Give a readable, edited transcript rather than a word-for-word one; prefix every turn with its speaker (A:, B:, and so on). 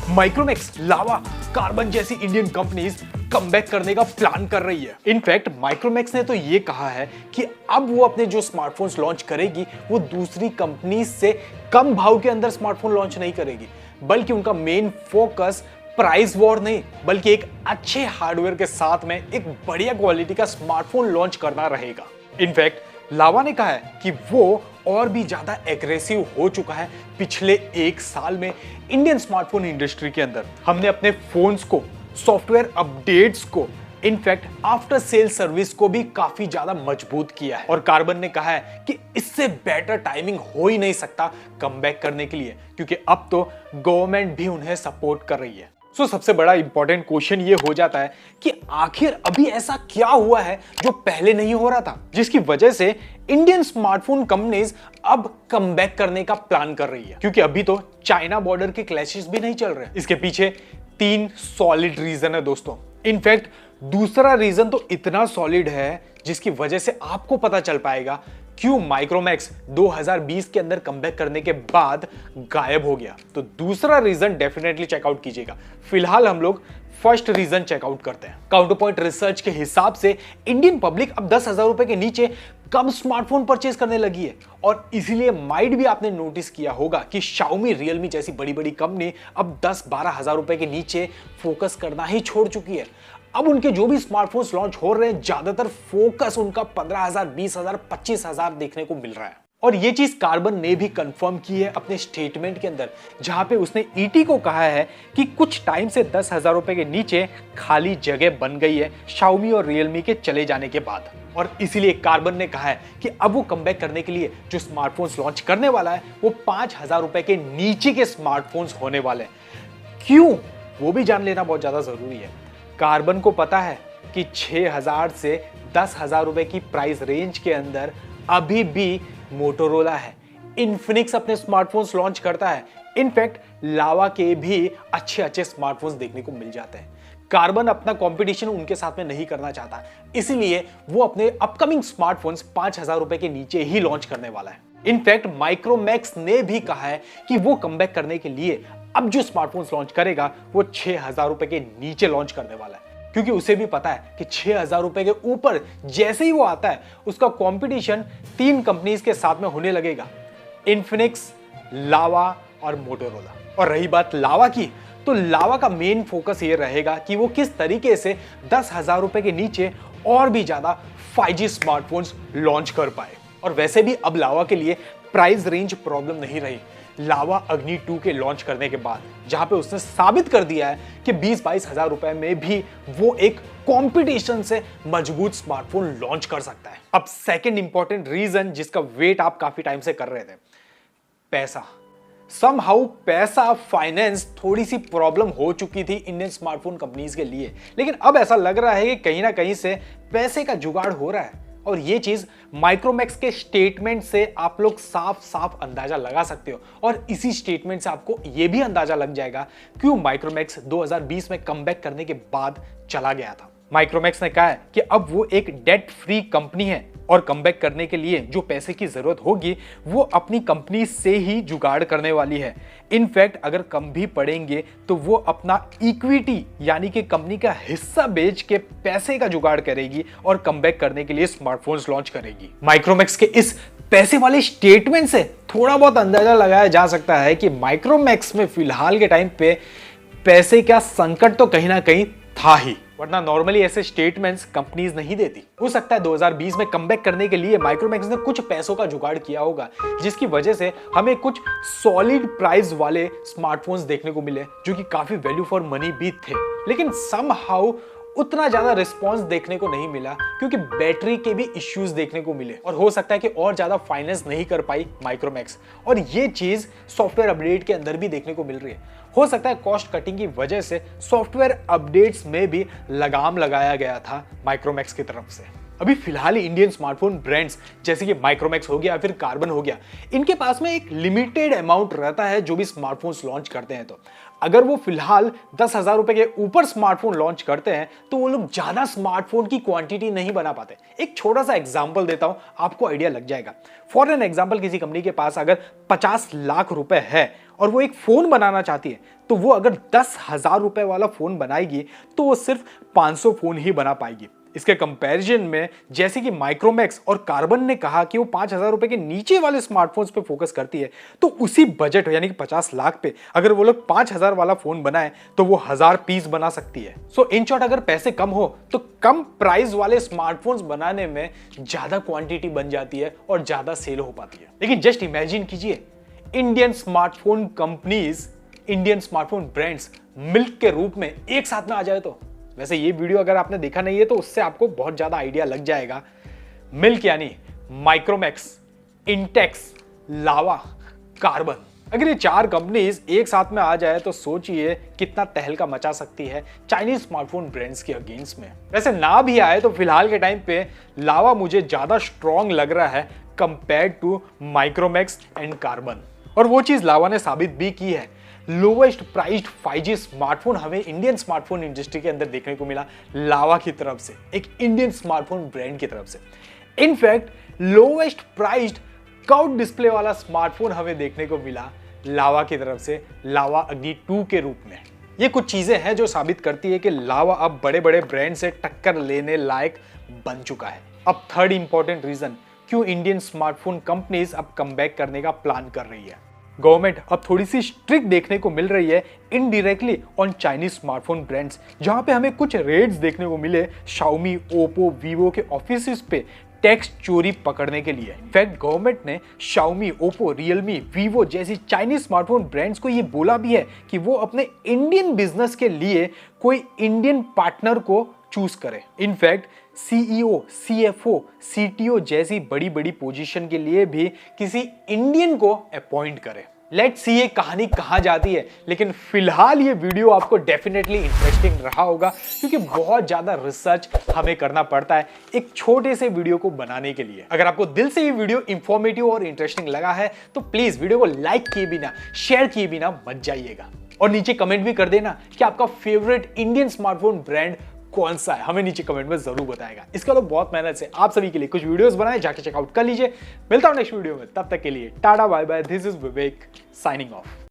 A: Micromax, लावा, carbon जैसी Indian companies comeback करने का प्लान कर रही है। इनफैक्ट माइक्रोमैक्स ने तो ये कहा है कि अब वो अपने जो स्मार्टफोन्स लॉन्च करेगी वो दूसरी कंपनीज से कम भाव के अंदर स्मार्टफोन लॉन्च नहीं करेगी, बल्कि उनका मेन फोकस प्राइस वॉर नहीं बल्कि एक अच्छे हार्डवेयर के साथ में एक बढ़िया क्वालिटी का स्मार्टफोन लॉन्च करना रहेगा। इनफैक्ट लावा ने कहा है कि वो और भी ज्यादा एग्रेसिव हो चुका है पिछले एक साल में इंडियन स्मार्टफोन इंडस्ट्री के अंदर। हमने अपने फोन्स को, सॉफ्टवेयर अपडेट्स को, इनफैक्ट आफ्टर सेल सर्विस को भी काफी ज्यादा मजबूत किया है। और कार्बन ने कहा है कि इससे बेटर टाइमिंग हो ही नहीं सकता कमबैक करने के लिए, क्योंकि अब तो गवर्नमेंट भी उन्हें सपोर्ट कर रही है। सबसे बड़ा इंपॉर्टेंट क्वेश्चन ये हो जाता है कि आखिर अभी ऐसा क्या हुआ है जो पहले नहीं हो रहा था, जिसकी वजह से इंडियन स्मार्टफोन कंपनीज अब कमबैक करने का प्लान कर रही है। क्योंकि अभी तो चाइना बॉर्डर के क्लैशेस भी नहीं चल रहे। इसके पीछे 3 सॉलिड रीजन है दोस्तों। इनफैक्ट दूसरा रीजन तो इतना सॉलिड है जिसकी वजह से आपको पता चल पाएगा क्यों माइक्रोमैक्स 2020 के अंदर कमबैक करने के बाद गायब हो गया। तो दूसरा रीजन डेफिनेटली चेकआउट कीजिएगा। फिलहाल हम लोग फर्स्ट रीजन चेकआउट करते हैं। काउंटर पॉइंट रिसर्च के हिसाब से इंडियन पब्लिक अब 10,000 रुपए के नीचे कम स्मार्टफोन परचेज करने लगी है, और इसीलिए माइट भी आपने नोटिस किया होगा कि शाओमी, रियलमी जैसी बड़ी बड़ी कंपनी अब 10-12 हजार रुपए के नीचे फोकस करना ही छोड़ चुकी है। अब उनके जो भी स्मार्टफोन्स लॉन्च हो रहे हैं ज्यादातर फोकस उनका 15,000, 20,000, 25,000 देखने को मिल रहा है। और ये चीज कार्बन ने भी कंफर्म की है अपने स्टेटमेंट के अंदर, जहां पे उसने ईटी को कहा है कि कुछ टाइम से 10,000 रुपए के नीचे खाली जगह बन गई है शाओमी और रियलमी के चले जाने के बाद। और इसीलिए कार्बन ने कहा है कि अब वो कमबैक करने के लिए जो स्मार्टफोन्स लॉन्च करने वाला है वो 5,000 रुपए के नीचे के स्मार्टफोन्स होने वाले हैं। क्यों, वो भी जान लेना बहुत ज्यादा जरूरी है। कार्बन को पता है कि 6,000 से 10,000 रुपए की प्राइस रेंज के अंदर अभी भी मोटोरोला है, इन्फिनिक्स अपने स्मार्टफोन्स लॉन्च करता है, इनफैक्ट लावा के भी अच्छे स्मार्टफोन्स देखने को मिल जाते हैं। कार्बन अपना कंपटीशन उनके साथ में नहीं करना चाहता, इसीलिए वो अपने अपकमिंग स्मार्टफोन्स 5,000 रुपए के नीचे ही लॉन्च करने वाला है। इनफैक्ट माइक्रोमैक्स ने भी कहा है कि वो कमबैक करने के लिए अब जो स्मार्टफोन्स लॉन्च करेगा वो 6,000 रुपए के नीचे लॉन्च करने वाला है, क्योंकि उसे भी पता है कि 6,000 रुपए के ऊपर जैसे ही वो आता है उसका कंपटीशन 3 कंपनीज के साथ में होने लगेगा, इन्फिनिक्स, लावा और मोटोरोला। और रही बात लावा की, तो लावा का मेन फोकस ये रहेगा कि वो किस तरीके से 10,000 रुपए के नीचे और भी ज्यादा 5G स्मार्टफोन्स लॉन्च कर पाए। और वैसे भी अब लावा के लिए प्राइस रेंज प्रॉब्लम नहीं रही। लावा अग्नि 2 के लॉन्च करने के बाद, जहां पे उसने साबित कर दिया है कि 20-22 हजार रुपए में भी वो एक कंपटीशन से मजबूत स्मार्टफोन लॉन्च कर सकता है। अब सेकंड इंपॉर्टेंट रीजन जिसका वेट आप काफी टाइम से कर रहे थे, पैसा। समहाउ पैसा, फाइनेंस थोड़ी सी प्रॉब्लम हो चुकी थी इंडियन स्मार्टफोन कंपनीज के लिए, लेकिन अब ऐसा लग रहा है कि कहीं ना कहीं से पैसे का जुगाड़ हो रहा है। और ये चीज माइक्रोमैक्स के स्टेटमेंट से आप लोग साफ साफ अंदाजा लगा सकते हो, और इसी स्टेटमेंट से आपको ये भी अंदाजा लग जाएगा क्यों माइक्रोमैक्स 2020 में कमबैक करने के बाद चला गया था। माइक्रोमैक्स ने कहा है कि अब वो एक डेट फ्री कंपनी है और कमबैक करने के लिए जो पैसे की जरूरत होगी वो अपनी कंपनी से ही जुगाड़ करने वाली है। इनफैक्ट अगर कम भी पड़ेंगे तो वो अपना इक्विटी यानी कि कंपनी का हिस्सा बेच के पैसे का जुगाड़ करेगी और कमबैक करने के लिए स्मार्टफोन्स लॉन्च करेगी। माइक्रोमैक्स के इस पैसे वाले स्टेटमेंट से थोड़ा बहुत अंदाजा लगाया जा सकता है कि माइक्रोमैक्स में फिलहाल के टाइम पे पैसे का संकट तो कहीं ना कहीं था ही, वरना नॉर्मली ऐसे स्टेटमेंट्स कंपनीज नहीं देती। हो सकता है 2020 में कमबैक करने के लिए माइक्रोमैक्स ने कुछ पैसों का जुगाड़ किया होगा, जिसकी वजह से हमें कुछ सॉलिड प्राइस वाले स्मार्टफोन्स देखने को मिले जो कि काफी वैल्यू फॉर मनी भी थे, लेकिन समहाउ उतना ज्यादा रिस्पॉन्स देखने को नहीं मिला क्योंकि बैटरी के भी इश्यूज देखने को मिले, और हो सकता है कि और ज्यादा फाइनेंस नहीं कर पाई माइक्रोमैक्स, और ये चीज सॉफ्टवेयर अपडेट के अंदर भी देखने को मिल रही है। हो सकता है कॉस्ट कटिंग की वजह से सॉफ्टवेयर अपडेट्स में भी लगाम लगाया गया था माइक्रोमैक्स की तरफ से। अभी फिलहाल इंडियन स्मार्टफोन ब्रांड्स जैसे कि माइक्रोमैक्स हो गया, फिर कार्बन हो गया, इनके पास में एक लिमिटेड अमाउंट रहता है जो भी स्मार्टफोन्स लॉन्च करते हैं। तो अगर वो फिलहाल 10,000 रुपए के ऊपर स्मार्टफोन लॉन्च करते हैं तो वो लोग ज्यादा स्मार्टफोन की क्वांटिटी नहीं बना पाते। एक छोटा सा एग्जांपल देता हूं, आपको आइडिया लग जाएगा। फॉर एन एग्जांपल, किसी कंपनी के पास अगर 50 लाख रुपए है और वो एक फोन बनाना चाहती है, तो वो अगर 10,000 रुपए वाला फोन बनाएगी तो वो सिर्फ 500 फोन ही बना पाएगी। इसके कंपैरिजन में जैसे कि माइक्रोमैक्स और कार्बन ने कहा कि वो 5,000 रुपए के नीचे वाले स्मार्टफोन्स पे फोकस करती है, तो उसी बजट यानी कि 50 लाख पे अगर वो लोग 5,000 वाला फोन बनाए तो वो 1000 पीस बना सकती है। सो इन शॉर्ट, अगर पैसे कम हो तो कम प्राइस वाले स्मार्टफोन्स बनाने में ज्यादा क्वांटिटी बन जाती है और ज्यादा सेल हो पाती है। लेकिन जस्ट इमेजिन कीजिए, Indian smartphone companies, Indian smartphone brands milk के रूप में एक साथ में आ जाए तो। वैसे ये वीडियो अगर आपने देखा नहीं है तो उससे आपको बहुत ज्यादा आइडिया लग जाएगा। मिल्क यानी माइक्रोमैक्स, इंटेक्स, लावा, कार्बन, अगर ये 4 कंपनीज एक साथ में आ जाए तो सोचिए कितना तहलका मचा सकती है चाइनीज स्मार्टफोन ब्रांड्स के अगेंस्ट में। वैसे ना भी आए तो फिलहाल के टाइम पे लावा मुझे ज्यादा स्ट्रॉन्ग लग रहा है compared to Micromax and Karbonn. और वो चीज लावा ने साबित भी की है। लोवेस्ट प्राइस्ड 5G स्मार्टफोन हमें इंडियन स्मार्टफोन इंडस्ट्री के अंदर देखने को मिला लावा की तरफ से, एक इंडियन स्मार्टफोन ब्रांड की तरफ से। In fact lowest priced curved display वाला स्मार्टफोन हमें देखने को मिला लावा की तरफ से, लावा अग्नि 2 के रूप में। ये कुछ चीजें हैं जो साबित करती है कि लावा अब बड़े बड़े ब्रांड से टक्कर लेने लायक बन चुका है। अब थर्ड इंपॉर्टेंट रीजन क्यों इंडियन स्मार्टफोन कंपनीज अब कमबैक करने का प्लान कर रही है। गवर्नमेंट अब थोड़ी सी स्ट्रिक्ट देखने को मिल रही है indirectly on Chinese smartphone brands, जहां पे हमें कुछ रेड्स देखने को मिले Xiaomi, Oppo, Vivo के ऑफिसेस पे टैक्स चोरी पकड़ने के लिए। इनफैक्ट गवर्नमेंट ने Xiaomi, Oppo, Realme, Vivo जैसी चाइनीज स्मार्टफोन ब्रांड्स को ये बोला भी है कि वो अपने इंडियन बिजनेस के लिए कोई इंडियन पार्टनर को चूज करे। इनफैक्ट CEO, CFO, CTO जैसी बड़ी बड़ी पोजीशन के लिए भी किसी इंडियन को अपॉइंट करे। लेट्स सी ये कहानी कहां जाती है, लेकिन फिलहाल ये वीडियो आपको डेफिनेटली इंटरेस्टिंग रहा होगा क्योंकि बहुत ज्यादा रिसर्च हमें करना पड़ता है एक छोटे से वीडियो को बनाने के लिए। अगर आपको दिल से ये वीडियो इंफॉर्मेटिव और इंटरेस्टिंग लगा है तो प्लीज वीडियो को लाइक किए बिना, शेयर किए बिना मत जाइएगा और नीचे कमेंट भी कर देना कि आपका फेवरेट इंडियन स्मार्टफोन ब्रांड कौन सा है, हमें नीचे कमेंट में जरूर बताएगा। इसका तो बहुत मेहनत से आप सभी के लिए कुछ वीडियोस बनाए, जाके चेकआउट कर लीजिए। मिलता हूं नेक्स्ट वीडियो में, तब तक के लिए tata bye bye. This is Vivek signing of.